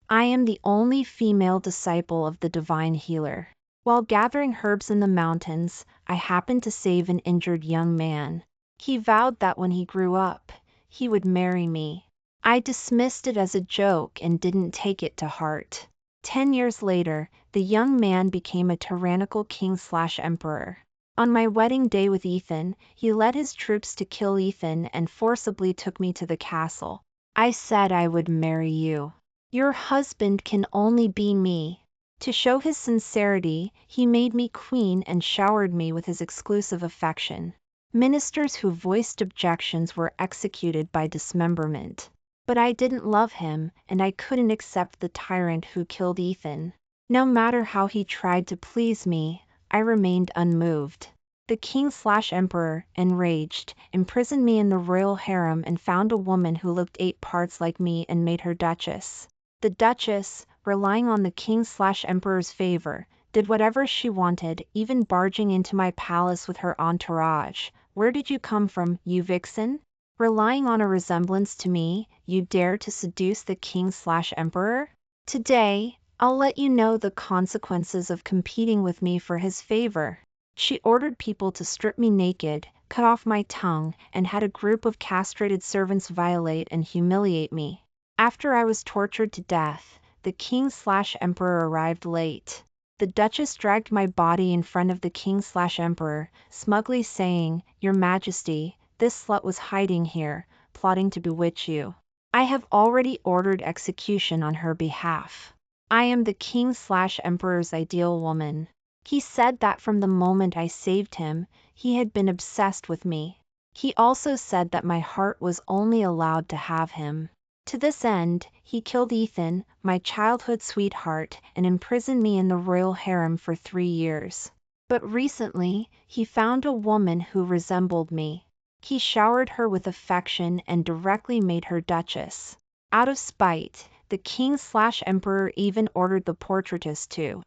I am the only female disciple of the divine healer. While gathering herbs in the mountains, I happened to save an injured young man. He vowed that when he grew up, he would marry me. I dismissed it as a joke and didn't take it to heart. 10 years later, the young man became a tyrannical king/emperor. On my wedding day with Ethan, he led his troops to kill Ethan and forcibly took me to the castle. I said I would marry you. Your husband can only be me. To show his sincerity, he made me queen and showered me with his exclusive affection. Ministers who voiced objections were executed by dismemberment. But I didn't love him, and I couldn't accept the tyrant who killed Ethan. No matter how he tried to please me, I remained unmoved. The king/emperor, enraged, imprisoned me in the royal harem and found a woman who looked 8 parts like me and made her duchess. The duchess, relying on the king/emperor's favor, did whatever she wanted, even barging into my palace with her entourage. Where did you come from, you vixen? Relying on a resemblance to me, you dare to seduce the king/emperor? Today, I'll let you know the consequences of competing with me for his favor. She ordered people to strip me naked, cut off my tongue, and had a group of castrated servants violate and humiliate me. After I was tortured to death, the king/emperor arrived late. The duchess dragged my body in front of the king/emperor, smugly saying, "Your Majesty, this slut was hiding here, plotting to bewitch you. I have already ordered execution on her behalf. I am the king/emperor's ideal woman." He said that from the moment I saved him, he had been obsessed with me. He also said that my heart was only allowed to have him. To this end, he killed Ethan, my childhood sweetheart, and imprisoned me in the royal harem for 3 years. But recently, he found a woman who resembled me. He showered her with affection and directly made her duchess. Out of spite, the king/emperor even ordered the portraitist to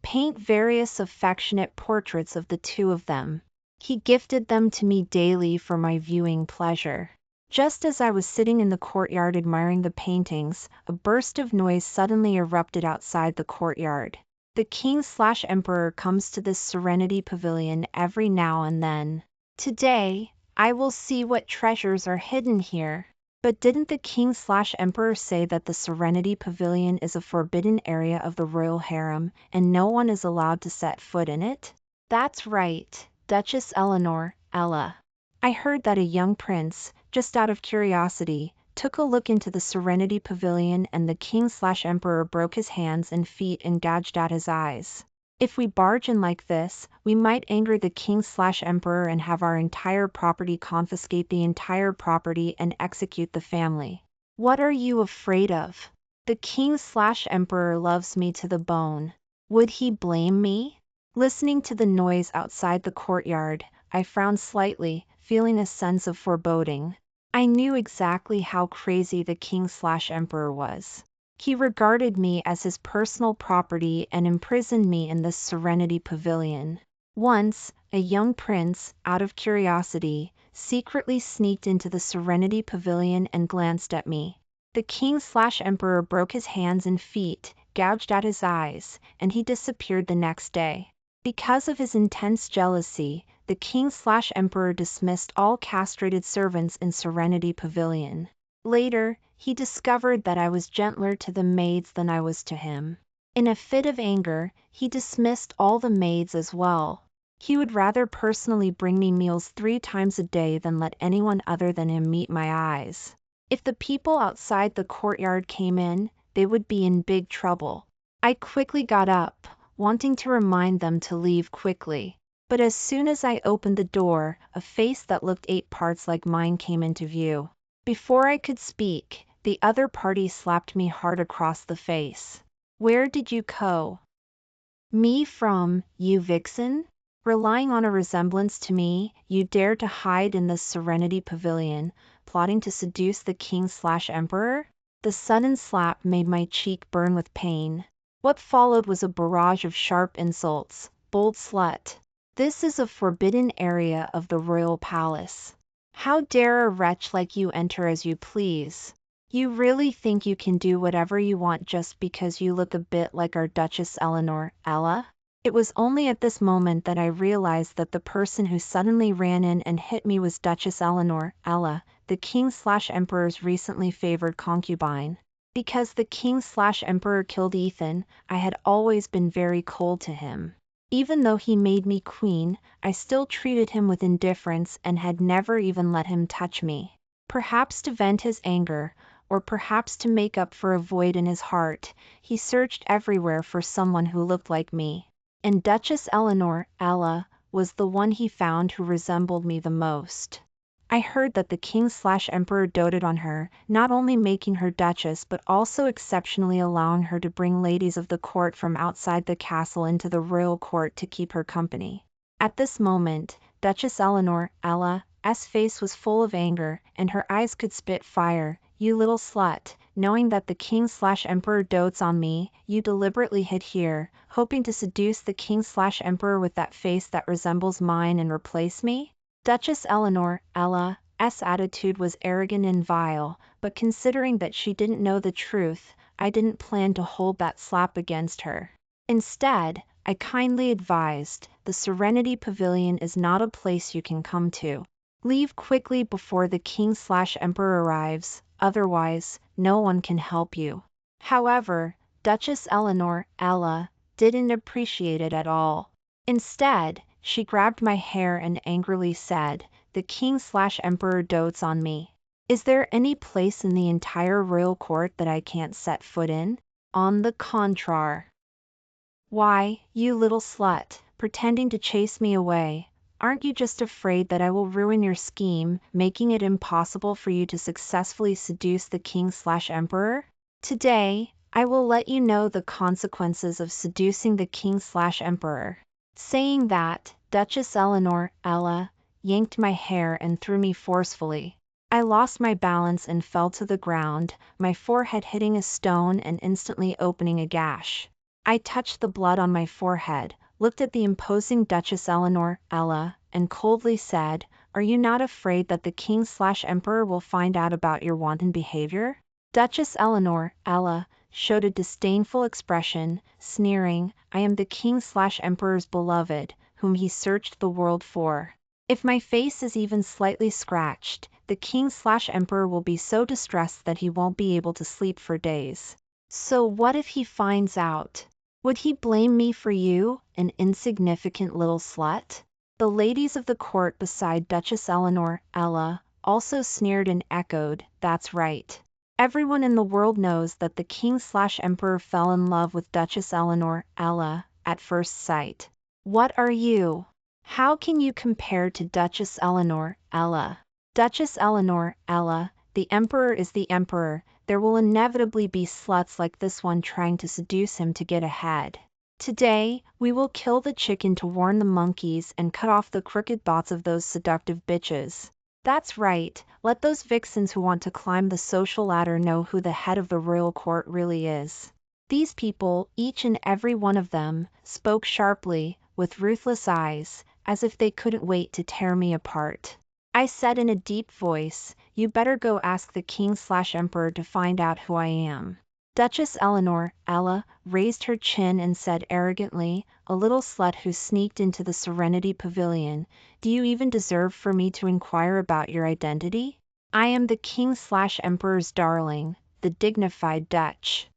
paint various affectionate portraits of the two of them. He gifted them to me daily for my viewing pleasure. Just as I was sitting in the courtyard admiring the paintings, a burst of noise suddenly erupted outside the courtyard. The king/emperor comes to this Serenity Pavilion every now and then. Today, I will see what treasures are hidden here. But didn't the king/emperor say that the Serenity Pavilion is a forbidden area of the royal harem, and no one is allowed to set foot in it? That's right, Duchess Eleanor, Ella. I heard that a young prince, just out of curiosity, took a look into the Serenity Pavilion and the king/emperor broke his hands and feet and gouged out his eyes. If we barge in like this, we might anger the king/emperor and have our entire property, confiscate the entire property, and execute the family. What are you afraid of? The king/emperor loves me to the bone. Would he blame me? Listening to the noise outside the courtyard, I frowned slightly, feeling a sense of foreboding. I knew exactly how crazy the king/emperor was. He regarded me as his personal property and imprisoned me in this Serenity Pavilion. Once, a young prince, out of curiosity, secretly sneaked into the Serenity Pavilion and glanced at me. The king/emperor broke his hands and feet, gouged out his eyes, and he disappeared the next day. Because of his intense jealousy, the king/emperor dismissed all castrated servants in Serenity Pavilion. Later, he discovered that I was gentler to the maids than I was to him. In a fit of anger, he dismissed all the maids as well. He would rather personally bring me meals 3 times a day than let anyone other than him meet my eyes. If the people outside the courtyard came in, they would be in big trouble. I quickly got up, wanting to remind them to leave quickly. But as soon as I opened the door, a face that looked 8 parts like mine came into view. Before I could speak, the other party slapped me hard across the face. "Where did you go me from, you vixen? Relying on a resemblance to me, you dare to hide in this Serenity Pavilion, plotting to seduce the king/emperor?" The sudden slap made my cheek burn with pain. What followed was a barrage of sharp insults. "Bold slut. This is a forbidden area of the royal palace. How dare a wretch like you enter as you please? You really think you can do whatever you want just because you look a bit like our Duchess Eleanor, Ella? It was only at this moment that I realized that the person who suddenly ran in and hit me was Duchess Eleanor, Ella, the king/emperor's recently favored concubine. Because the king/emperor killed Ethan, I had always been very cold to him. Even though he made me queen, I still treated him with indifference and had never even let him touch me. Perhaps to vent his anger, or perhaps to make up for a void in his heart, he searched everywhere for someone who looked like me. And Duchess Eleanor, Ella, was the one he found who resembled me the most. I heard that the king/emperor doted on her, not only making her duchess but also exceptionally allowing her to bring ladies of the court from outside the castle into the royal court to keep her company. At this moment, Duchess Eleanor, Ella's face was full of anger, and her eyes could spit fire. You little slut, knowing that the king/emperor dotes on me, you deliberately hid here, hoping to seduce the king/emperor with that face that resembles mine and replace me? Duchess Eleanor, Ella's attitude was arrogant and vile, but considering that she didn't know the truth, I didn't plan to hold that slap against her. Instead, I kindly advised, the Serenity Pavilion is not a place you can come to. Leave quickly before the king/emperor arrives, otherwise, no one can help you. However, Duchess Eleanor, Ella, didn't appreciate it at all. Instead, she grabbed my hair and angrily said, the king/emperor dotes on me. Is there any place in the entire royal court that I can't set foot in? On the contrary. Why, you little slut, pretending to chase me away, aren't you just afraid that I will ruin your scheme, making it impossible for you to successfully seduce the king/emperor? Today, I will let you know the consequences of seducing the king/emperor. Saying that, Duchess Eleanor, Ella, yanked my hair and threw me forcefully. I lost my balance and fell to the ground, my forehead hitting a stone and instantly opening a gash. I touched the blood on my forehead, looked at the imposing Duchess Eleanor, Ella, and coldly said, are you not afraid that the king/emperor will find out about your wanton behavior? Duchess Eleanor, Ella, showed a disdainful expression, sneering, I am the king/emperor's beloved, whom he searched the world for. If my face is even slightly scratched, the king/emperor will be so distressed that he won't be able to sleep for days. So what if he finds out? Would he blame me for you, an insignificant little slut? The ladies of the court beside Duchess Eleanor, Ella, also sneered and echoed, that's right. Everyone in the world knows that the king/emperor fell in love with Duchess Eleanor, Ella, at first sight. What are you? How can you compare to Duchess Eleanor, Ella? Duchess Eleanor, Ella, the emperor is the emperor. There will inevitably be sluts like this one trying to seduce him to get ahead. Today, we will kill the chicken to warn the monkeys and cut off the crooked bots of those seductive bitches. That's right, let those vixens who want to climb the social ladder know who the head of the royal court really is. These people, each and every one of them, spoke sharply, with ruthless eyes, as if they couldn't wait to tear me apart. I said in a deep voice, you better go ask the king/emperor to find out who I am. Duchess Eleanor, Ella, raised her chin and said arrogantly, a little slut who sneaked into the Serenity Pavilion, do you even deserve for me to inquire about your identity? I am the king/emperor's darling, the dignified Duchess.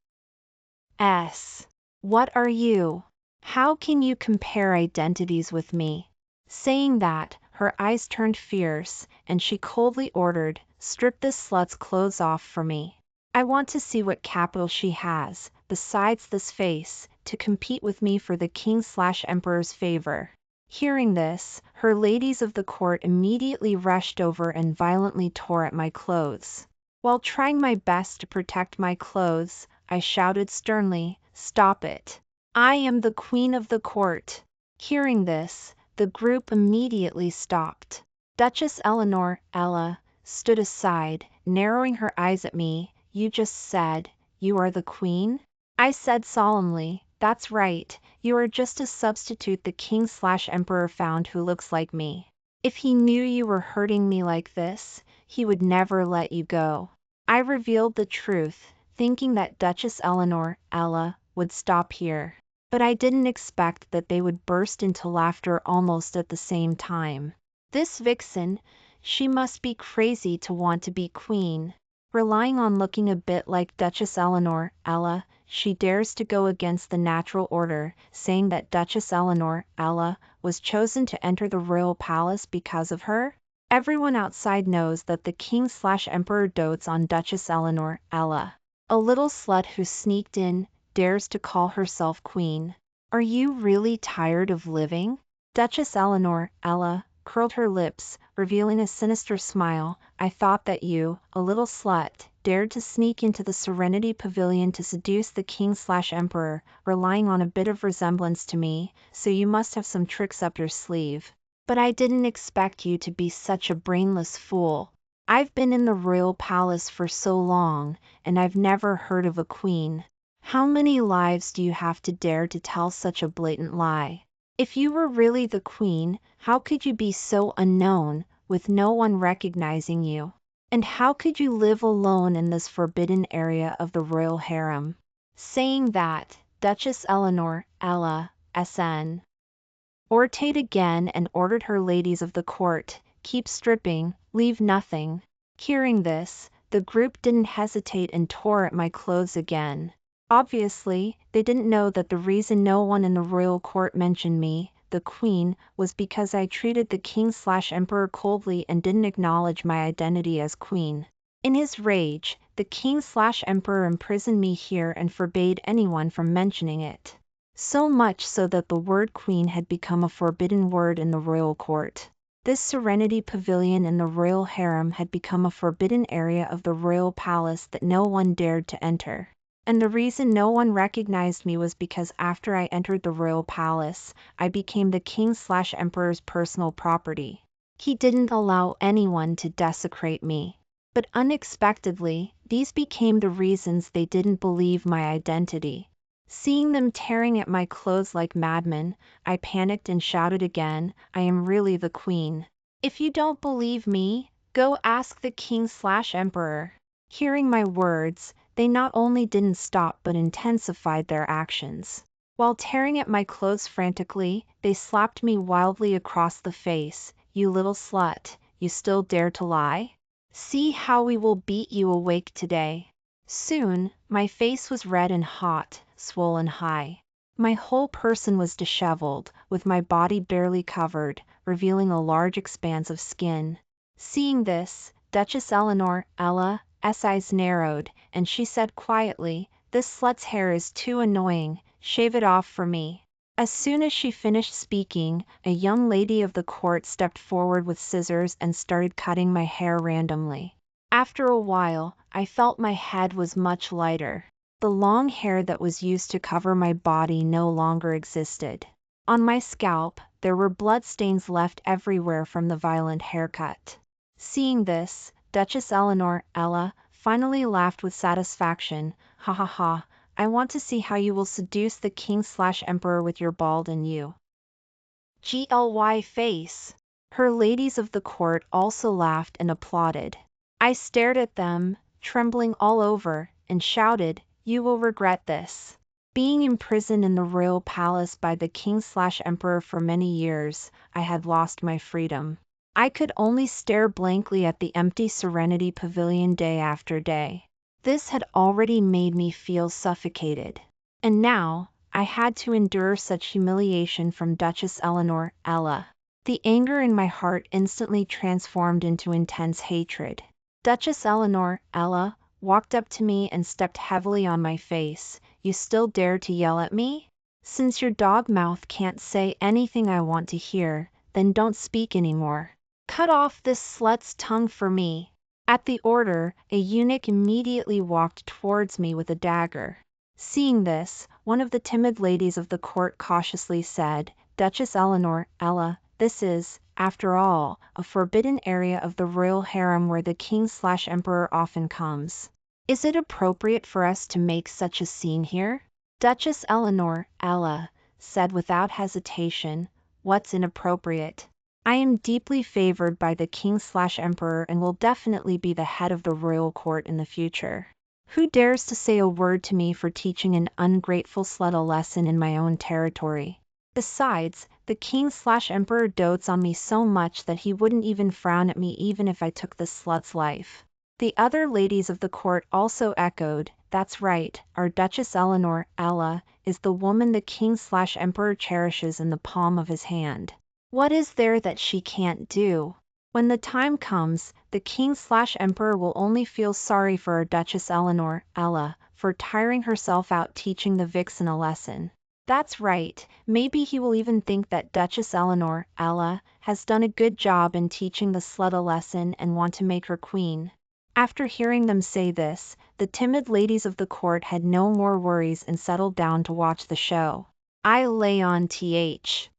What are you? How can you compare identities with me? Saying that, her eyes turned fierce, and she coldly ordered, strip this slut's clothes off for me. I want to see what capital she has, besides this face, to compete with me for the king/emperor's favor. Hearing this, her ladies of the court immediately rushed over and violently tore at my clothes. While trying my best to protect my clothes, I shouted sternly, stop it. I am the queen of the court. Hearing this, the group immediately stopped. Duchess Eleanor, Ella, stood aside, narrowing her eyes at me. You just said, you are the queen? I said solemnly, that's right, you are just a substitute the king/emperor found who looks like me. If he knew you were hurting me like this, he would never let you go. I revealed the truth, thinking that Duchess Eleanor, Ella, would stop here. But I didn't expect that they would burst into laughter almost at the same time. This vixen, she must be crazy to want to be queen. Relying on looking a bit like Duchess Eleanor, Ella, she dares to go against the natural order, saying that Duchess Eleanor, Ella, was chosen to enter the royal palace because of her? Everyone outside knows that the king/emperor dotes on Duchess Eleanor, Ella. A little slut who sneaked in, dares to call herself queen. Are you really tired of living? Duchess Eleanor, Ella, curled her lips, revealing a sinister smile. I thought that you, a little slut, dared to sneak into the Serenity Pavilion to seduce the king/emperor, relying on a bit of resemblance to me, so you must have some tricks up your sleeve. But I didn't expect you to be such a brainless fool. I've been in the royal palace for so long, and I've never heard of a queen. How many lives do you have to dare to tell such a blatant lie? If you were really the queen, how could you be so unknown, with no one recognizing you? And how could you live alone in this forbidden area of the royal harem? Saying that, Duchess Eleanor, Ella, SN. Orate again and ordered her ladies of the court, keep stripping, leave nothing. Hearing this, the group didn't hesitate and tore at my clothes again. Obviously, they didn't know that the reason no one in the royal court mentioned me, the queen, was because I treated the king/emperor coldly and didn't acknowledge my identity as queen. In his rage, the king/emperor imprisoned me here and forbade anyone from mentioning it. So much so that the word queen had become a forbidden word in the royal court. This Serenity Pavilion in the royal harem had become a forbidden area of the royal palace that no one dared to enter. And the reason no one recognized me was because after I entered the royal palace, I became the king/emperor's personal property. He didn't allow anyone to desecrate me. But unexpectedly, these became the reasons they didn't believe my identity. Seeing them tearing at my clothes like madmen, I panicked and shouted again, I am really the queen. If you don't believe me, go ask the king/emperor. Hearing my words, they not only didn't stop but intensified their actions. While tearing at my clothes frantically, they slapped me wildly across the face. You little slut, you still dare to lie? See how we will beat you awake today. Soon, my face was red and hot, swollen high. My whole person was disheveled, with my body barely covered, revealing a large expanse of skin. Seeing this, Duchess Eleanor, Ella's eyes narrowed, and she said quietly, this slut's hair is too annoying, shave it off for me. As soon as she finished speaking, a young lady of the court stepped forward with scissors and started cutting my hair randomly. After a while, I felt my head was much lighter. The long hair that was used to cover my body no longer existed. On my scalp, there were bloodstains left everywhere from the violent haircut. Seeing this, Duchess Eleanor, Ella, finally laughed with satisfaction. Ha ha ha, I want to see how you will seduce the king/emperor with your bald and you. Gly face. Her ladies of the court also laughed and applauded. I stared at them, trembling all over, and shouted, you will regret this. Being imprisoned in the royal palace by the king/emperor for many years, I had lost my freedom. I could only stare blankly at the empty Serenity Pavilion day after day. This had already made me feel suffocated. And now, I had to endure such humiliation from Duchess Eleanor, Ella. The anger in my heart instantly transformed into intense hatred. Duchess Eleanor, Ella, walked up to me and stepped heavily on my face. You still dare to yell at me? Since your dog mouth can't say anything I want to hear, then don't speak anymore. Cut off this slut's tongue for me. At the order, a eunuch immediately walked towards me with a dagger. Seeing this, one of the timid ladies of the court cautiously said, Duchess Eleanor, Ella, this is, after all, a forbidden area of the royal harem where the king/emperor often comes. Is it appropriate for us to make such a scene here? Duchess Eleanor, Ella, said without hesitation, what's inappropriate? I am deeply favored by the king/emperor and will definitely be the head of the royal court in the future. Who dares to say a word to me for teaching an ungrateful slut a lesson in my own territory? Besides, the king/emperor dotes on me so much that he wouldn't even frown at me even if I took this slut's life. The other ladies of the court also echoed, "That's right, our Duchess Eleanor, Ella, is the woman the king/emperor cherishes in the palm of his hand. What is there that she can't do?" When the time comes, the king/emperor will only feel sorry for our Duchess Eleanor, Ella, for tiring herself out teaching the vixen a lesson. That's right, maybe he will even think that Duchess Eleanor, Ella, has done a good job in teaching the slut a lesson and want to make her queen. After hearing them say this, the timid ladies of the court had no more worries and settled down to watch the show. I lay on the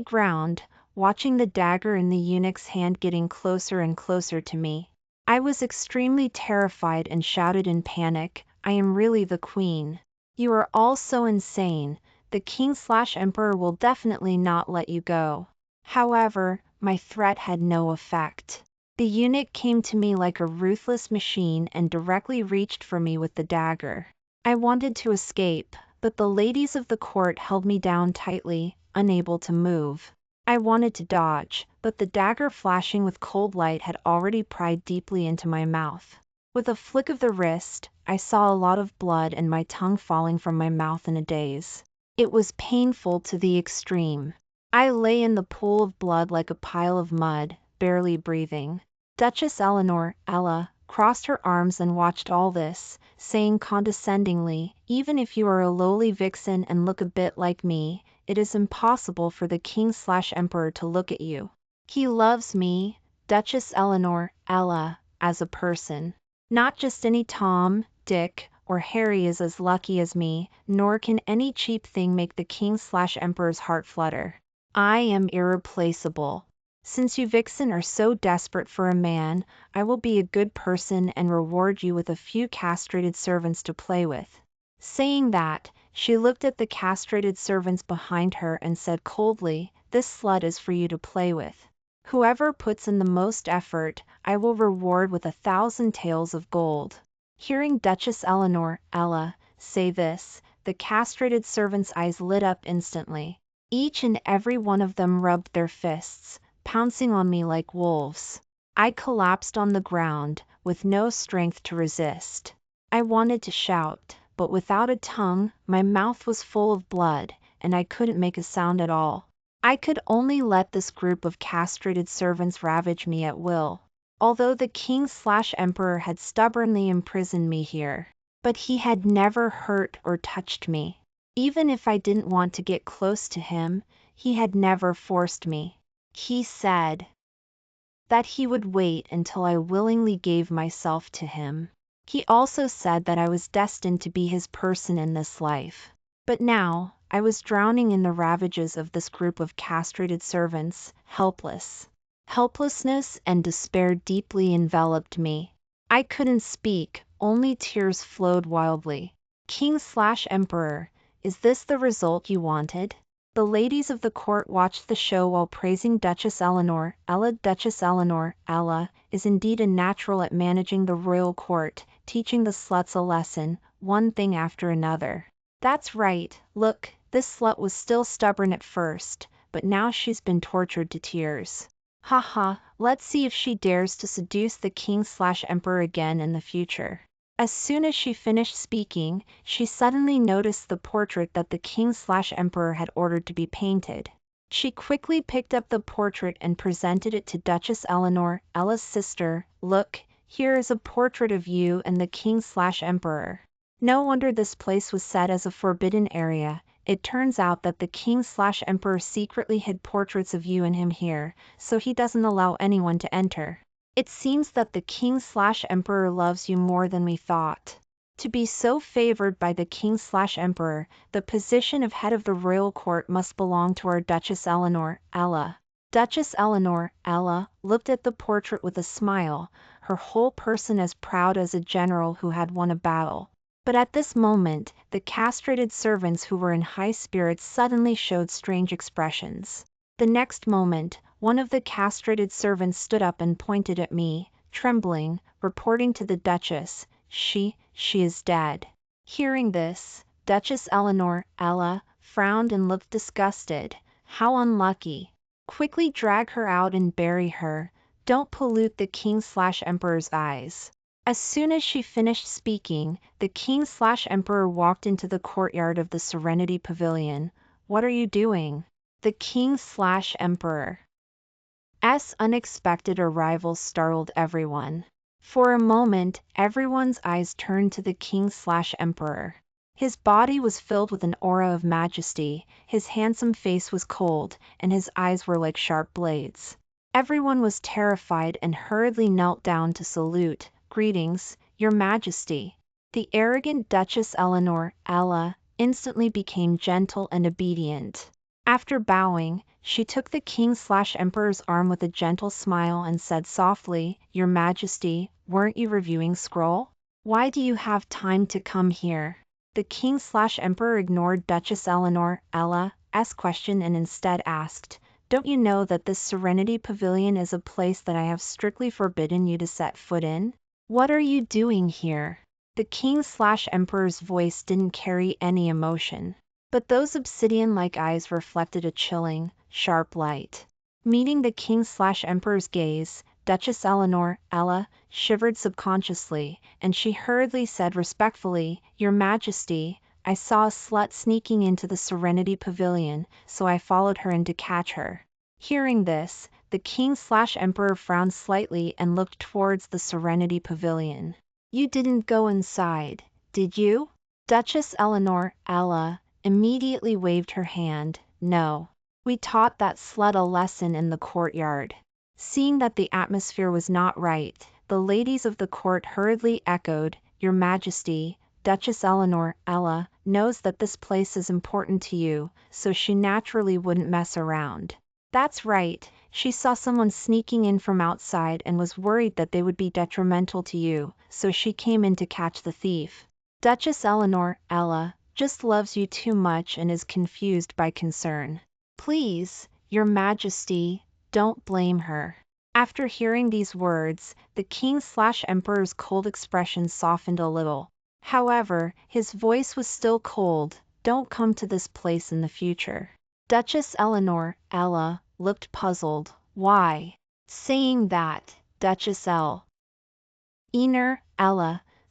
ground, watching the dagger in the eunuch's hand getting closer and closer to me. I was extremely terrified and shouted in panic, "I am really the queen. You are all so insane, the king/emperor will definitely not let you go." However, my threat had no effect. The eunuch came to me like a ruthless machine and directly reached for me with the dagger. I wanted to escape, but the ladies of the court held me down tightly, unable to move. I wanted to dodge, but the dagger flashing with cold light had already pried deeply into my mouth. With a flick of the wrist, I saw a lot of blood and my tongue falling from my mouth in a daze. It was painful to the extreme. I lay in the pool of blood like a pile of mud, barely breathing. Duchess Eleanor, Ella, crossed her arms and watched all this, saying condescendingly, "Even if you are a lowly vixen and look a bit like me, it is impossible for the king/emperor to look at you. He loves me, Duchess Eleanor, Ella, as a person. Not just any Tom, Dick, or Harry is as lucky as me, nor can any cheap thing make the king/emperor's heart flutter. I am irreplaceable. Since you vixen are so desperate for a man, I will be a good person and reward you with a few castrated servants to play with." Saying that, she looked at the castrated servants behind her and said coldly, "This slut is for you to play with. Whoever puts in the most effort, I will reward with 1,000 taels of gold." Hearing Duchess Eleanor, Ella, say this, the castrated servants' eyes lit up instantly. Each and every one of them rubbed their fists, pouncing on me like wolves. I collapsed on the ground, with no strength to resist. I wanted to shout, but without a tongue, my mouth was full of blood, and I couldn't make a sound at all. I could only let this group of castrated servants ravage me at will. Although the king/emperor had stubbornly imprisoned me here, but he had never hurt or touched me. Even if I didn't want to get close to him, he had never forced me. He said that he would wait until I willingly gave myself to him. He also said that I was destined to be his person in this life. But now, I was drowning in the ravages of this group of castrated servants, helpless. Helplessness and despair deeply enveloped me. I couldn't speak, only tears flowed wildly. King/emperor, is this the result you wanted? The ladies of the court watched the show while praising Duchess Eleanor, Ella. Duchess Eleanor, Ella, is indeed a natural at managing the royal court, teaching the sluts a lesson, one thing after another. That's right, look, this slut was still stubborn at first, but now she's been tortured to tears. Haha, let's see if she dares to seduce the king/emperor again in the future. As soon as she finished speaking, she suddenly noticed the portrait that the king/emperor had ordered to be painted. She quickly picked up the portrait and presented it to Duchess Eleanor, Ella's sister. "Look, here is a portrait of you and the king/emperor. No wonder this place was set as a forbidden area. It turns out that the king/emperor secretly hid portraits of you and him here, so he doesn't allow anyone to enter. It seems that the king/emperor loves you more than we thought." To be so favored by the king/emperor, the position of head of the royal court must belong to our Duchess Eleanor, Ella. Duchess Eleanor, Ella, looked at the portrait with a smile, her whole person as proud as a general who had won a battle. But at this moment, the castrated servants who were in high spirits suddenly showed strange expressions. The next moment, one of the castrated servants stood up and pointed at me, trembling, reporting to the Duchess, she is dead. Hearing this, Duchess Eleanor, Ella, frowned and looked disgusted. How unlucky. Quickly drag her out and bury her. Don't pollute the king/emperor's eyes. As soon as she finished speaking, the king/emperor walked into the courtyard of the Serenity Pavilion. What are you doing? The king/emperor's unexpected arrival startled everyone. For a moment, everyone's eyes turned to the king/emperor. His body was filled with an aura of majesty, his handsome face was cold, and his eyes were like sharp blades. Everyone was terrified and hurriedly knelt down to salute. Greetings, Your Majesty. The arrogant Duchess Eleanor, Ella, instantly became gentle and obedient. After bowing, she took the king/emperor's arm with a gentle smile and said softly, Your Majesty, weren't you reviewing scroll? Why do you have time to come here? The king/emperor ignored Duchess Eleanor, Ella's question and instead asked, Don't you know that this Serenity Pavilion is a place that I have strictly forbidden you to set foot in? What are you doing here? The king/emperor's voice didn't carry any emotion, but those obsidian-like eyes reflected a chilling, sharp light. Meeting the king/emperor's gaze, Duchess Eleanor, Ella, shivered subconsciously, and she hurriedly said respectfully, Your Majesty, I saw a slut sneaking into the Serenity Pavilion, so I followed her in to catch her. Hearing this, the king/emperor frowned slightly and looked towards the Serenity Pavilion. You didn't go inside, did you? Duchess Eleanor, Ella, immediately waved her hand. No. We taught that slut a lesson in the courtyard. Seeing that the atmosphere was not right, the ladies of the court hurriedly echoed, Your Majesty, Duchess Eleanor, Ella, knows that this place is important to you, so she naturally wouldn't mess around. That's right, she saw someone sneaking in from outside and was worried that they would be detrimental to you, so she came in to catch the thief. Duchess Eleanor, Ella, just loves you too much and is confused by concern. Please, Your Majesty, don't blame her. After hearing these words, the king/emperor's cold expression softened a little. However, his voice was still cold. Don't come to this place in the future. Duchess Eleanor, Ella, looked puzzled. Why? Saying that, Duchess Ella,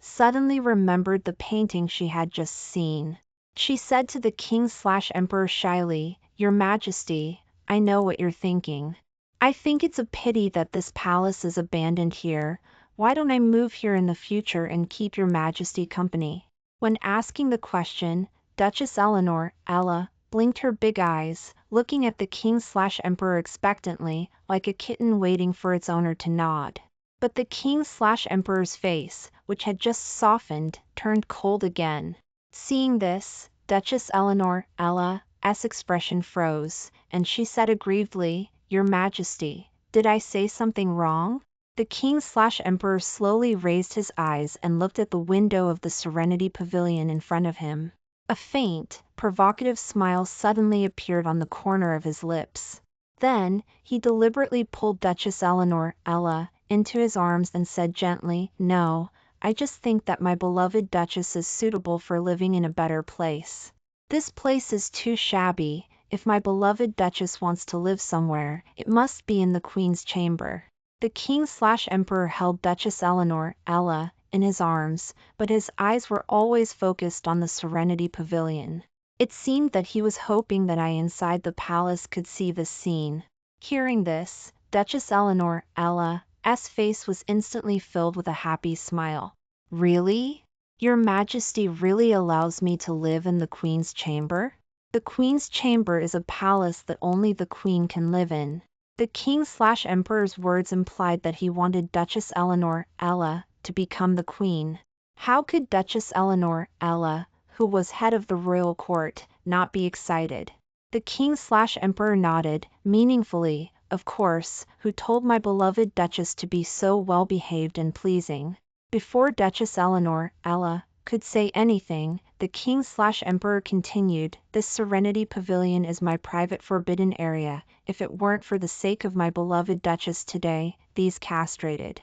suddenly remembered the painting she had just seen. She said to the king/emperor shyly, Your Majesty, I know what you're thinking. I think it's a pity that this palace is abandoned here. Why don't I move here in the future and keep Your Majesty company? When asking the question, Duchess Eleanor, Ella, blinked her big eyes, looking at the king/emperor expectantly, like a kitten waiting for its owner to nod. But the king/emperor's face, which had just softened, turned cold again. Seeing this, Duchess Eleanor, Ella's expression froze, and she said aggrievedly, Your Majesty, did I say something wrong? The king/emperor slowly raised his eyes and looked at the window of the Serenity Pavilion in front of him. A faint, provocative smile suddenly appeared on the corner of his lips. Then, he deliberately pulled Duchess Eleanor, Ella, into his arms and said gently, No, I just think that my beloved Duchess is suitable for living in a better place. This place is too shabby. If my beloved Duchess wants to live somewhere, it must be in the Queen's chamber. The king/emperor held Duchess Eleanor, Ella, in his arms, but his eyes were always focused on the Serenity Pavilion. It seemed that he was hoping that I inside the palace could see this scene. Hearing this, Duchess Eleanor, Ella's face was instantly filled with a happy smile. Really? Your Majesty really allows me to live in the Queen's chamber? The Queen's chamber is a palace that only the Queen can live in. The king/emperor's words implied that he wanted Duchess Eleanor, Ella, to become the Queen. How could Duchess Eleanor, Ella, who was head of the royal court, not be excited? The king/emperor nodded, meaningfully, of course, who told my beloved Duchess to be so well-behaved and pleasing. Before Duchess Eleanor, Ella, could say anything, the king/emperor continued, this Serenity Pavilion is my private forbidden area. If it weren't for the sake of my beloved Duchess today, these castrated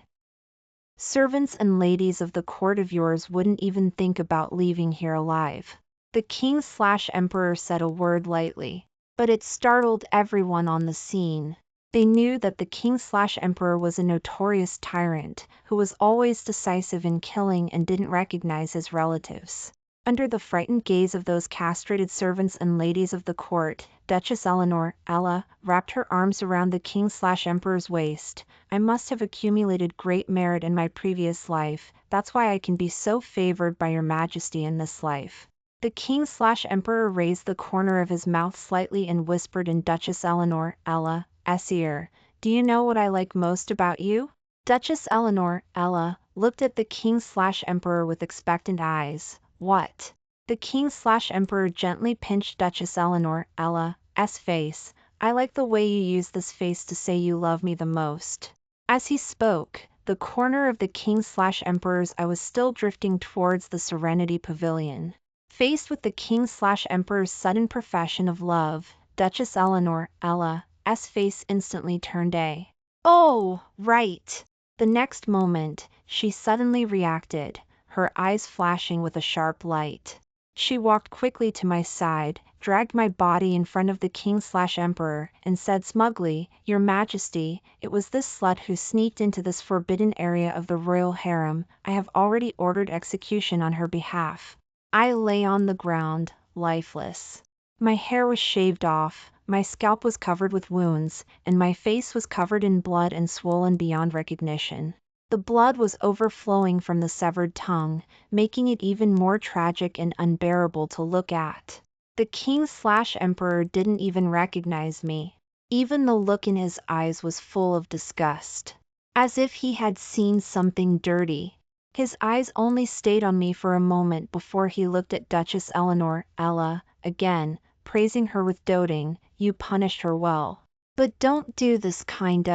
servants and ladies of the court of yours wouldn't even think about leaving here alive. The king/emperor said a word lightly, but it startled everyone on the scene. They knew that the king/emperor was a notorious tyrant, who was always decisive in killing and didn't recognize his relatives. Under the frightened gaze of those castrated servants and ladies of the court, Duchess Eleanor, Ella, wrapped her arms around the king/emperor's waist. I must have accumulated great merit in my previous life, that's why I can be so favored by your majesty in this life. The king/emperor raised the corner of his mouth slightly and whispered in Duchess Eleanor, Ella's ear, do you know what I like most about you? Duchess Eleanor, Ella, looked at the king/emperor with expectant eyes. What? The king/emperor gently pinched Duchess Eleanor, Ella's face. I like the way you use this face to say you love me the most. As he spoke, the corner of the king/emperor's eye was still drifting towards the Serenity Pavilion. Faced with the king/emperor's sudden profession of love, Duchess Eleanor, Ella's face instantly turned oh, right. The next moment, she suddenly reacted, her eyes flashing with a sharp light. She walked quickly to my side, dragged my body in front of the king/emperor, and said smugly, Your Majesty, it was this slut who sneaked into this forbidden area of the royal harem. I have already ordered execution on her behalf. I lay on the ground, lifeless. My hair was shaved off, my scalp was covered with wounds, and my face was covered in blood and swollen beyond recognition. The blood was overflowing from the severed tongue, making it even more tragic and unbearable to look at. The king/emperor didn't even recognize me. Even the look in his eyes was full of disgust, as if he had seen something dirty. His eyes only stayed on me for a moment before he looked at Duchess Eleanor, Ella, again, praising her with doting, you punished her well. But don't do this kind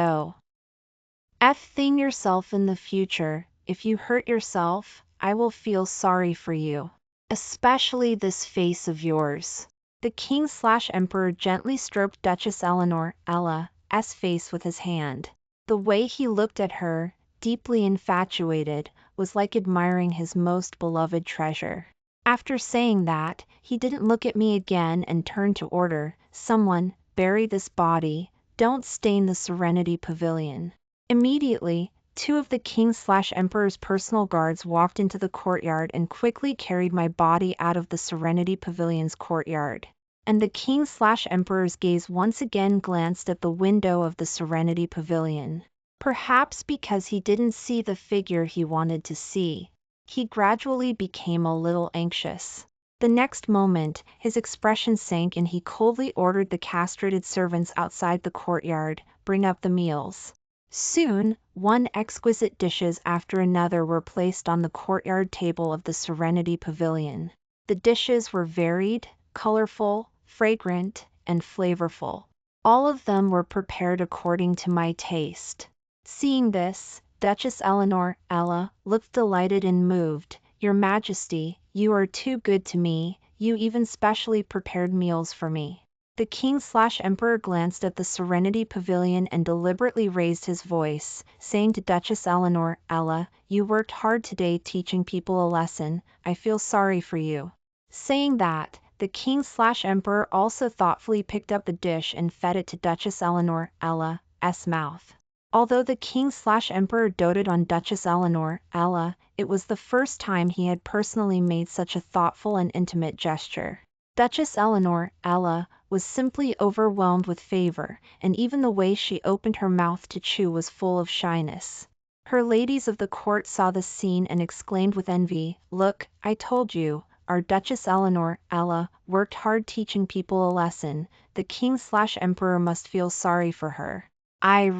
thing yourself in the future. If you hurt yourself, I will feel sorry for you. Especially this face of yours. The king/emperor gently stroked Duchess Eleanor, Ella's face with his hand. The way he looked at her, deeply infatuated, was like admiring his most beloved treasure. After saying that, he didn't look at me again and turned to order, someone, bury this body, don't stain the Serenity Pavilion. Immediately, two of the king/emperor's personal guards walked into the courtyard and quickly carried my body out of the Serenity Pavilion's courtyard. And the king/emperor's gaze once again glanced at the window of the Serenity Pavilion. Perhaps because he didn't see the figure he wanted to see, he gradually became a little anxious. The next moment, his expression sank and he coldly ordered the castrated servants outside the courtyard, bring up the meals. Soon, one exquisite dishes after another were placed on the courtyard table of the Serenity Pavilion. The dishes were varied, colorful, fragrant, and flavorful. All of them were prepared according to my taste. Seeing this, Duchess Eleanor, Ella, looked delighted and moved. Your Majesty, you are too good to me, you even specially prepared meals for me. The king/emperor glanced at the Serenity Pavilion and deliberately raised his voice, saying to Duchess Eleanor, Ella, you worked hard today teaching people a lesson, I feel sorry for you. Saying that, the king/emperor also thoughtfully picked up the dish and fed it to Duchess Eleanor, Ella's mouth. Although the king/emperor doted on Duchess Eleanor, Ella, it was the first time he had personally made such a thoughtful and intimate gesture. Duchess Eleanor, Ella, was simply overwhelmed with favor, and even the way she opened her mouth to chew was full of shyness. Her ladies of the court saw the scene and exclaimed with envy, Look, I told you, our Duchess Eleanor, Ella, worked hard teaching people a lesson, the king/emperor must feel sorry for her. I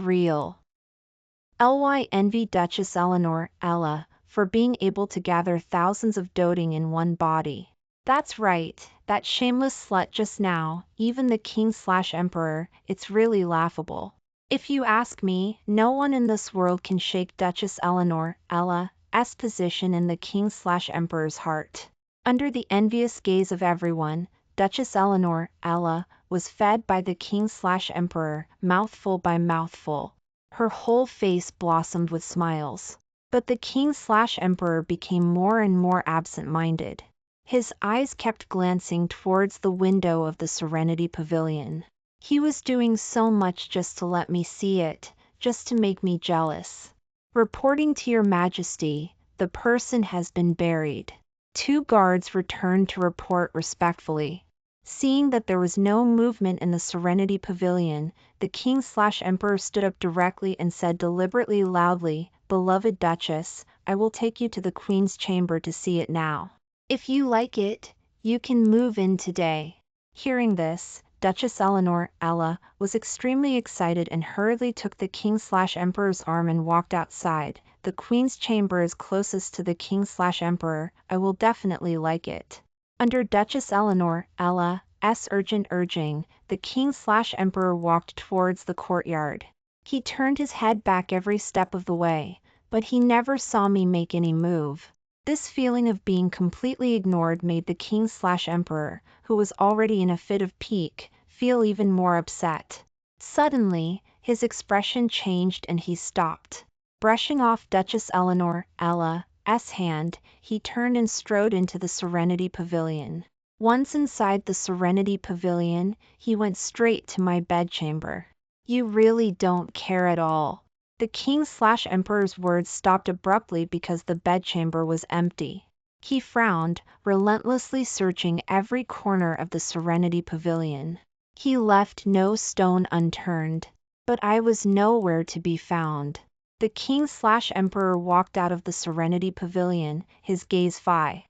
envy Duchess Eleanor, Ella, for being able to gather thousands of doting in one body. That's right, that shameless slut just now, even the king/emperor, it's really laughable. If you ask me, no one in this world can shake Duchess Eleanor, Ella's position in the king/emperor's heart. Under the envious gaze of everyone, Duchess Eleanor, Ella, was fed by the king/emperor, mouthful by mouthful. Her whole face blossomed with smiles. But the king/emperor became more and more absent-minded. His eyes kept glancing towards the window of the Serenity Pavilion. He was doing so much just to let me see it, just to make me jealous. Reporting to your majesty, the person has been buried. 2 guards returned to report respectfully. Seeing that there was no movement in the Serenity Pavilion, the king/emperor stood up directly and said deliberately loudly, "Beloved Duchess, I will take you to the Queen's chamber to see it now. If you like it, you can move in today." Hearing this, Duchess Eleanor, Ella, was extremely excited and hurriedly took the king/emperor's arm and walked outside. "The Queen's chamber is closest to the king/emperor, I will definitely like it." Under Duchess Eleanor, Ella's urgent urging, the king/emperor walked towards the courtyard. He turned his head back every step of the way, but he never saw me make any move. This feeling of being completely ignored made the king/emperor, who was already in a fit of pique, feel even more upset. Suddenly, his expression changed and he stopped. Brushing off Duchess Eleanor, Ella's hand, he turned and strode into the Serenity Pavilion. Once inside the Serenity Pavilion, he went straight to my bedchamber. "You really don't care at all." The king/emperor's words stopped abruptly because the bedchamber was empty. He frowned, relentlessly searching every corner of the Serenity Pavilion. He left no stone unturned. But I was nowhere to be found. The king/emperor walked out of the Serenity Pavilion, his gaze fixed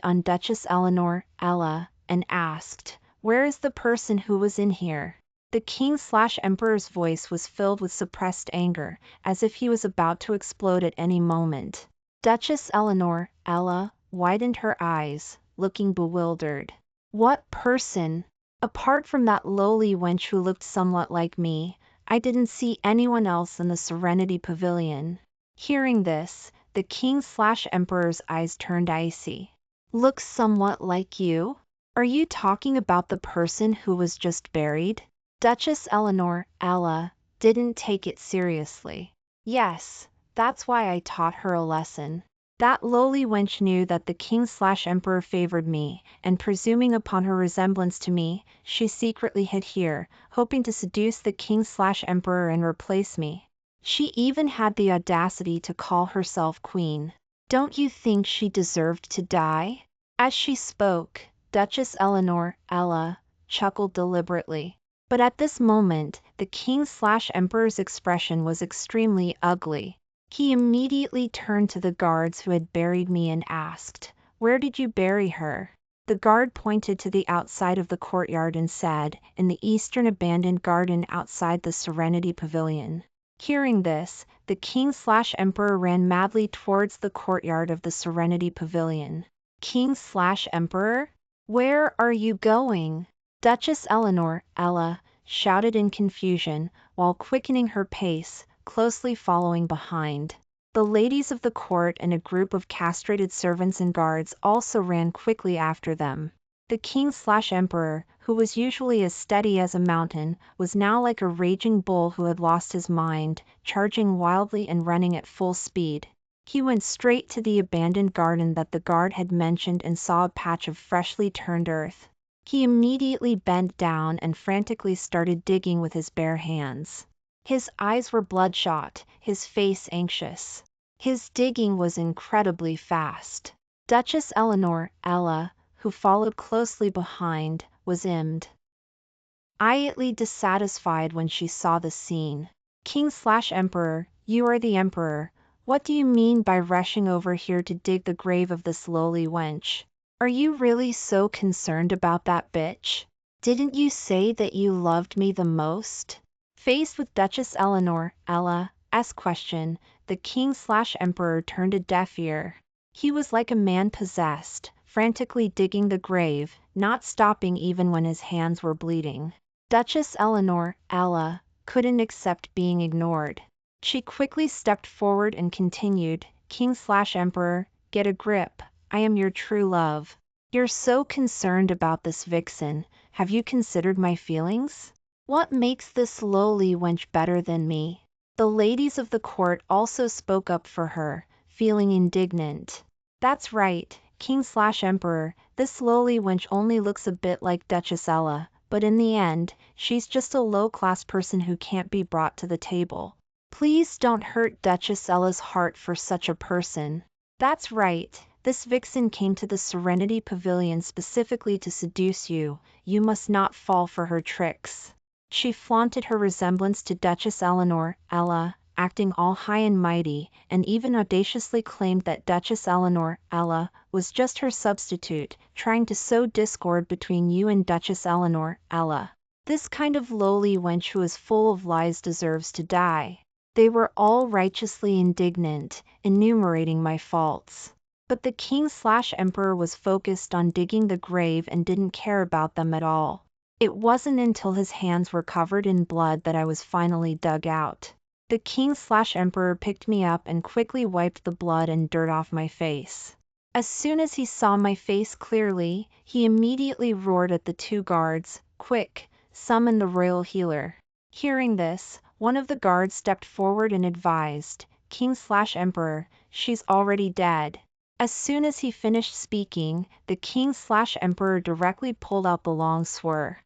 on Duchess Eleanor, Ella, and asked, "Where is the person who was in here?" The king/emperor's voice was filled with suppressed anger, as if he was about to explode at any moment. Duchess Eleanor, Ella, widened her eyes, looking bewildered. "What person? Apart from that lowly wench who looked somewhat like me, I didn't see anyone else in the Serenity Pavilion." Hearing this, the king/emperor's eyes turned icy. "Looks somewhat like you? Are you talking about the person who was just buried?" Duchess Eleanor, Ella, didn't take it seriously. "Yes, that's why I taught her a lesson. That lowly wench knew that the king/emperor favored me, and presuming upon her resemblance to me, she secretly hid here, hoping to seduce the king/emperor and replace me. She even had the audacity to call herself queen. Don't you think she deserved to die?" As she spoke, Duchess Eleanor, Ella, chuckled deliberately. But at this moment, the king/emperor's expression was extremely ugly. He immediately turned to the guards who had buried me and asked, "Where did you bury her?" The guard pointed to the outside of the courtyard and said, "In the eastern abandoned garden outside the Serenity Pavilion." Hearing this, the king/emperor ran madly towards the courtyard of the Serenity Pavilion. "King/emperor? Where are you going?" Duchess Eleanor, Ella, shouted in confusion, while quickening her pace, closely following behind. The ladies of the court and a group of castrated servants and guards also ran quickly after them. The king/emperor, who was usually as steady as a mountain, was now like a raging bull who had lost his mind, charging wildly and running at full speed. He went straight to the abandoned garden that the guard had mentioned and saw a patch of freshly turned earth. He immediately bent down and frantically started digging with his bare hands. His eyes were bloodshot, his face anxious. His digging was incredibly fast. Duchess Eleanor, Ella, who followed closely behind, was immediately dissatisfied when she saw the scene. "King/emperor, you are the emperor. What do you mean by rushing over here to dig the grave of this lowly wench? Are you really so concerned about that bitch? Didn't you say that you loved me the most?" Faced with Duchess Eleanor, Ella's question, the king/emperor turned a deaf ear. He was like a man possessed, frantically digging the grave, not stopping even when his hands were bleeding. Duchess Eleanor, Ella, couldn't accept being ignored. She quickly stepped forward and continued, "King/emperor, get a grip. I am your true love. You're so concerned about this vixen, have you considered my feelings? What makes this lowly wench better than me? The ladies of the court also spoke up for her, feeling indignant. That's right, King/Emperor, this lowly wench only looks a bit like Duchess Ella, but in the end, she's just a low-class person who can't be brought to the table. Please don't hurt Duchess Ella's heart for such a person. That's right, this vixen came to the Serenity Pavilion specifically to seduce you, you must not fall for her tricks. She flaunted her resemblance to Duchess Eleanor, Ella, acting all high and mighty, and even audaciously claimed that Duchess Eleanor, Ella, was just her substitute, trying to sow discord between you and Duchess Eleanor, Ella. This kind of lowly wench who is full of lies deserves to die. They were all righteously indignant, enumerating my faults. But the King/Emperor was focused on digging the grave and didn't care about them at all. It wasn't until his hands were covered in blood that I was finally dug out. The King/Emperor picked me up and quickly wiped the blood and dirt off my face. As soon as he saw my face clearly, he immediately roared at the two guards, "Quick, summon the royal healer." Hearing this, one of the guards stepped forward and advised, "King/Emperor, she's already dead." As soon as he finished speaking, the King/Emperor directly pulled out the long sword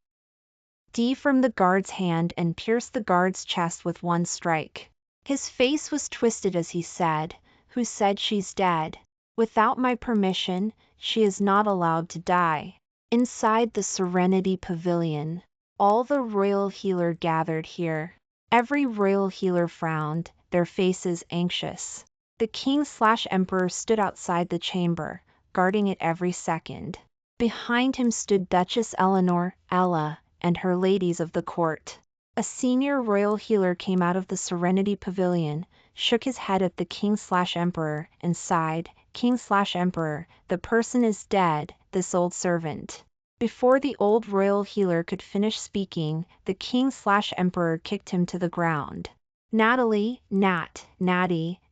from the guard's hand and pierced the guard's chest with one strike. His face was twisted as he said, "Who said she's dead? Without my permission, she is not allowed to die." Inside the Serenity Pavilion, all the royal healer gathered here. Every royal healer frowned, their faces anxious. The King/Emperor stood outside the chamber, guarding it every second. Behind him stood Duchess Eleanor, Ella, and her ladies of the court. A senior royal healer came out of the Serenity Pavilion, shook his head at the King/Emperor, and sighed, "King/Emperor, the person is dead, this old servant." Before the old royal healer could finish speaking, the King/Emperor kicked him to the ground. Natty,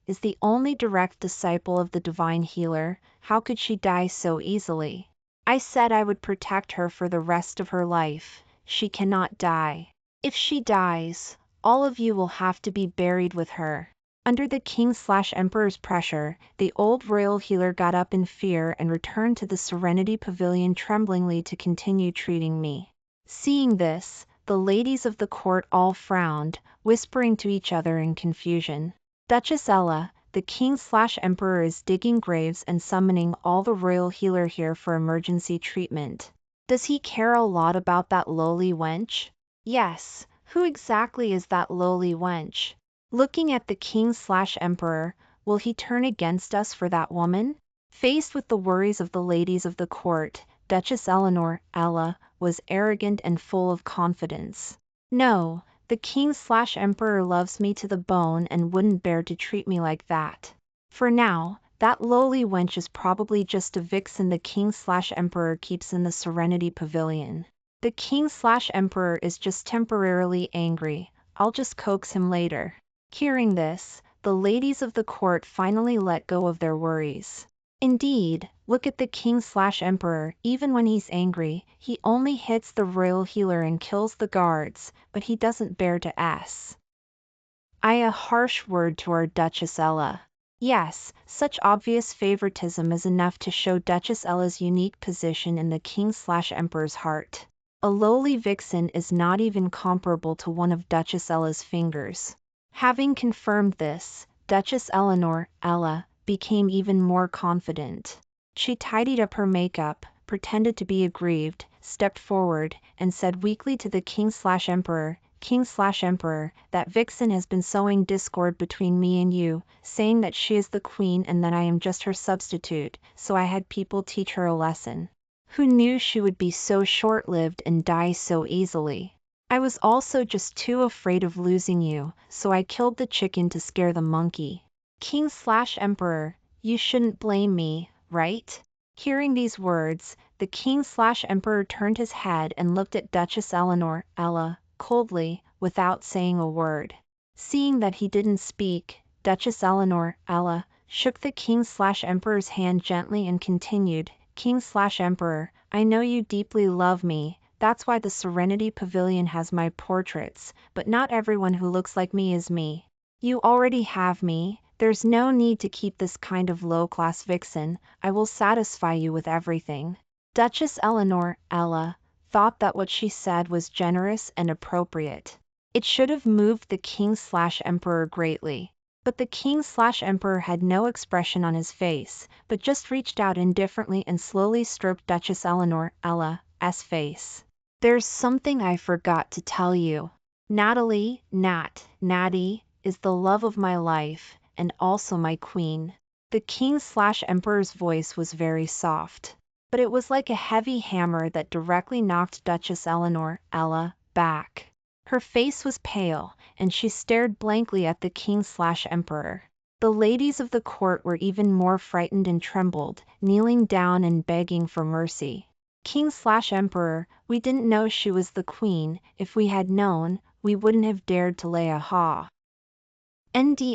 is the only direct disciple of the divine healer. How could she die so easily? I said I would protect her for the rest of her life. She cannot die. If she dies, all of you will have to be buried with her. Under the King/Emperor's pressure, the old royal healer got up in fear and returned to the Serenity Pavilion tremblingly to continue treating me. Seeing this, the ladies of the court all frowned, whispering to each other in confusion. Duchess Ella, the King/Emperor is digging graves and summoning all the royal healer here for emergency treatment. Does he care a lot about that lowly wench? Yes, who exactly is that lowly wench? Looking at the King/Emperor, will he turn against us for that woman? Faced with the worries of the ladies of the court, Duchess Eleanor, Ella, was arrogant and full of confidence. No, the King/Emperor loves me to the bone and wouldn't bear to treat me like that. For now, that lowly wench is probably just a vixen the King/Emperor keeps in the Serenity Pavilion. The King/Emperor is just temporarily angry, I'll just coax him later. Hearing this, the ladies of the court finally let go of their worries. Indeed, look at the King/Emperor, even when he's angry, he only hits the royal healer and kills the guards, but he doesn't bear to a harsh word to our Duchess Ella. Yes, such obvious favoritism is enough to show Duchess Ella's unique position in the King/Emperor's heart. A lowly vixen is not even comparable to one of Duchess Ella's fingers. Having confirmed this, Duchess Eleanor, Ella, became even more confident. She tidied up her makeup, pretended to be aggrieved, stepped forward, and said weakly to the King/Emperor, "King/Emperor, that vixen has been sowing discord between me and you, saying that she is the queen and that I am just her substitute, so I had people teach her a lesson. Who knew she would be so short-lived and die so easily? I was also just too afraid of losing you, so I killed the chicken to scare the monkey. King/Emperor, you shouldn't blame me, right?" Hearing these words, the King/Emperor turned his head and looked at Duchess Eleanor, Ella, coldly, without saying a word. Seeing that he didn't speak, Duchess Eleanor, Ella, shook the king/emperor's hand gently and continued, King/emperor, I know you deeply love me, that's why the Serenity Pavilion has my portraits, but not everyone who looks like me is me. You already have me, there's no need to keep this kind of low-class vixen, I will satisfy you with everything. Duchess Eleanor, Ella, thought that what she said was generous and appropriate. It should have moved the king/emperor greatly. But the king/emperor had no expression on his face, but just reached out indifferently and slowly stroked Duchess Eleanor, Ella's face. There's something I forgot to tell you. Natalie, Natty, is the love of my life, and also my queen. The king/emperor's voice was very soft, but it was like a heavy hammer that directly knocked Duchess Eleanor, Ella, back. Her face was pale, and she stared blankly at the king/emperor. The ladies of the court were even more frightened and trembled, kneeling down and begging for mercy. King/emperor, we didn't know she was the queen. If we had known, we wouldn't have dared to lay a hand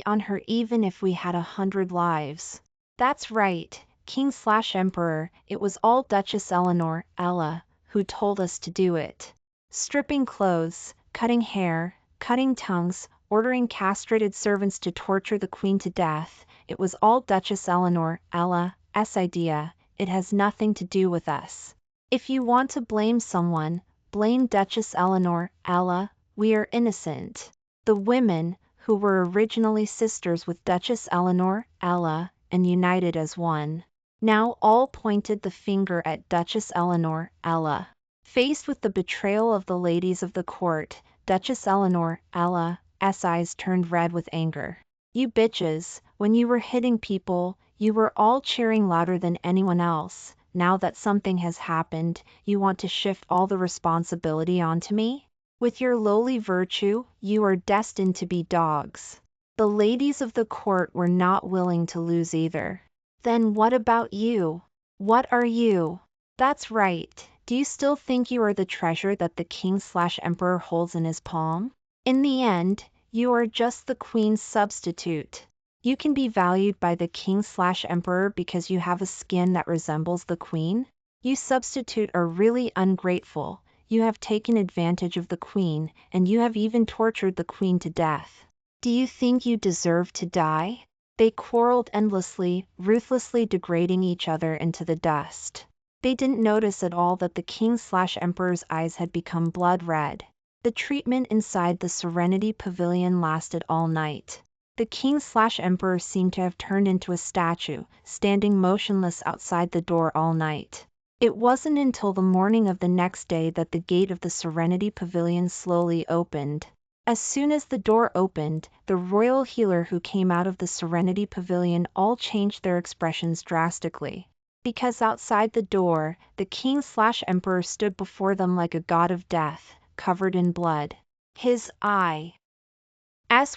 on her even if we had 100 lives. That's right, king/emperor, it was all Duchess Eleanor, Ella, who told us to do it. Stripping clothes, cutting hair, cutting tongues, ordering castrated servants to torture the queen to death, it was all Duchess Eleanor, Ella's idea, it has nothing to do with us. If you want to blame someone, blame Duchess Eleanor, Ella, we are innocent. The women, who were originally sisters with Duchess Eleanor, Ella, and united as one, now all pointed the finger at Duchess Eleanor, Ella. Faced with the betrayal of the ladies of the court, Duchess Eleanor, Ella's eyes turned red with anger. You bitches, when you were hitting people, you were all cheering louder than anyone else. Now that something has happened, you want to shift all the responsibility onto me? With your lowly virtue, you are destined to be dogs. The ladies of the court were not willing to lose either. Then what about you? What are you? That's right. Do you still think you are the treasure that the king/emperor holds in his palm? In the end, you are just the queen's substitute. You can be valued by the king/emperor because you have a skin that resembles the queen? You substitute are really ungrateful. You have taken advantage of the queen, and you have even tortured the queen to death. Do you think you deserve to die? They quarreled endlessly, ruthlessly degrading each other into the dust. They didn't notice at all that the king/emperor's eyes had become blood red. The treatment inside the Serenity Pavilion lasted all night. The king/emperor seemed to have turned into a statue, standing motionless outside the door all night. It wasn't until the morning of the next day that the gate of the Serenity Pavilion slowly opened. As soon as the door opened, the royal healer who came out of the Serenity Pavilion all changed their expressions drastically. Because outside the door, the king/emperor stood before them like a god of death, covered in blood. His eyes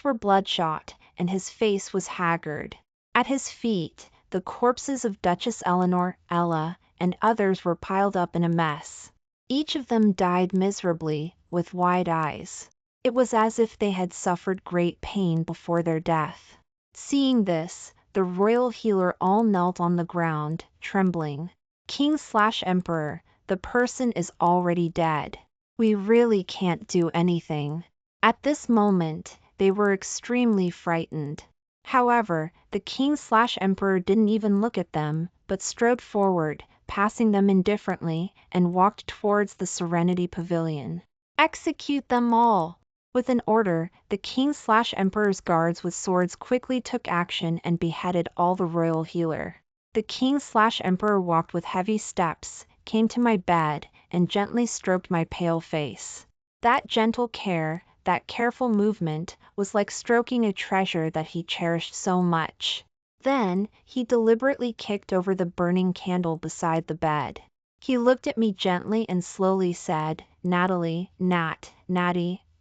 were bloodshot, and his face was haggard. At his feet, the corpses of Duchess Eleanor, Ella, and others were piled up in a mess. Each of them died miserably, with wide eyes. It was as if they had suffered great pain before their death. Seeing this, the royal healer all knelt on the ground, trembling. King/emperor, the person is already dead. We really can't do anything. At this moment, they were extremely frightened. However, the king/emperor didn't even look at them, but strode forward, passing them indifferently, and walked towards the Serenity Pavilion. Execute them all! With an order, the king/emperor's guards with swords quickly took action and beheaded all the royal healer. The king/emperor walked with heavy steps, came to my bed, and gently stroked my pale face. That gentle care, that careful movement, was like stroking a treasure that he cherished so much. Then, he deliberately kicked over the burning candle beside the bed. He looked at me gently and slowly said, Natty,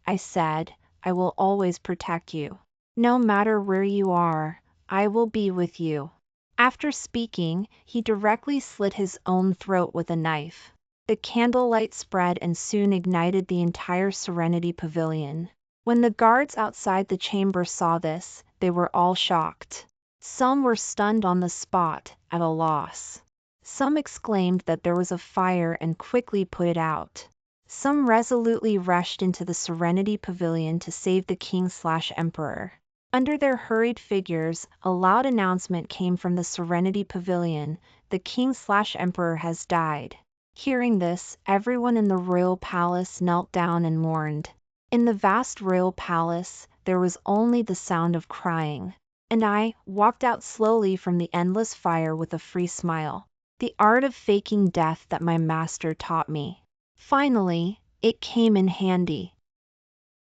I said, I will always protect you. No matter where you are, I will be with you. After speaking, he directly slit his own throat with a knife. The candlelight spread and soon ignited the entire Serenity Pavilion. When the guards outside the chamber saw this, they were all shocked. Some were stunned on the spot, at a loss. Some exclaimed that there was a fire and quickly put it out. Some resolutely rushed into the Serenity Pavilion to save the king/emperor. Under their hurried figures, a loud announcement came from the Serenity Pavilion: the king/emperor has died. Hearing this, everyone in the royal palace knelt down and mourned. In the vast royal palace, there was only the sound of crying. And I walked out slowly from the endless fire with a free smile. The art of faking death that my master taught me. Finally, it came in handy.